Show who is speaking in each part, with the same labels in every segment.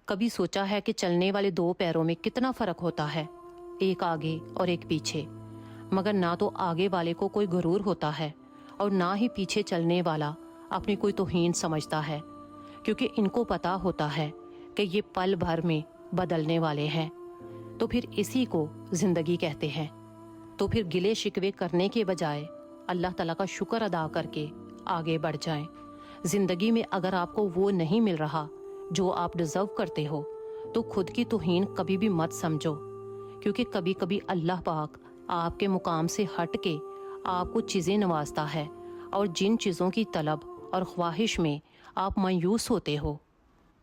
Speaker 1: کبھی سوچا ہے کہ چلنے والے دو پیروں میں کتنا فرق ہوتا ہے، ایک آگے اور ایک پیچھے؟ مگر نہ تو آگے والے کو کوئی غرور ہوتا ہے اور نہ ہی پیچھے چلنے والا اپنی کوئی توہین سمجھتا ہے، کیونکہ ان کو پتا ہوتا ہے کہ یہ پل بھر میں بدلنے والے ہیں۔ تو پھر اسی کو زندگی کہتے ہیں۔ تو پھر گلے شکوے کرنے کے بجائے اللہ تعالیٰ کا شکر ادا کر کے آگے بڑھ جائیں۔ زندگی میں اگر آپ کو وہ نہیں مل رہا جو آپ ڈیزرو کرتے ہو تو خود کی توہین کبھی بھی مت سمجھو، کیونکہ کبھی کبھی اللہ پاک آپ کے مقام سے ہٹ کے آپ کو چیزیں نوازتا ہے، اور جن چیزوں کی طلب اور خواہش میں آپ مایوس ہوتے ہو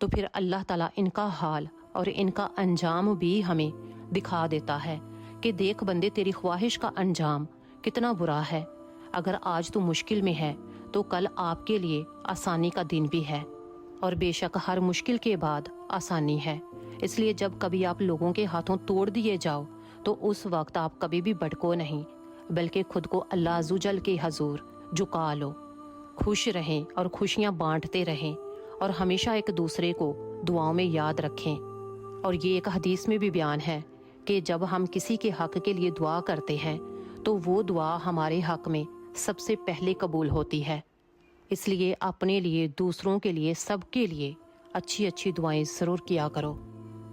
Speaker 1: تو پھر اللہ تعالیٰ ان کا حال اور ان کا انجام بھی ہمیں دکھا دیتا ہے کہ دیکھ بندے، تیری خواہش کا انجام کتنا برا ہے۔ اگر آج تو مشکل میں ہے تو کل آپ کے لیے آسانی کا دن بھی ہے، اور بے شک ہر مشکل کے بعد آسانی ہے۔ اس لیے جب کبھی آپ لوگوں کے ہاتھوں توڑ دیے جاؤ تو اس وقت آپ کبھی بھی بھٹکو نہیں، بلکہ خود کو اللہ عز و جل کے حضور جھکا لو۔ خوش رہیں اور خوشیاں بانٹتے رہیں، اور ہمیشہ ایک دوسرے کو دعاؤں میں یاد رکھیں۔ اور یہ ایک حدیث میں بھی بیان ہے کہ جب ہم کسی کے حق کے لیے دعا کرتے ہیں تو وہ دعا ہمارے حق میں سب سے پہلے قبول ہوتی ہے۔ اس لیے اپنے لیے، دوسروں کے لیے، سب کے لیے اچھی اچھی دعائیں ضرور کیا کرو،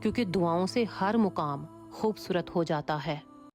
Speaker 1: کیونکہ دعاؤں سے ہر مقام خوبصورت ہو جاتا ہے۔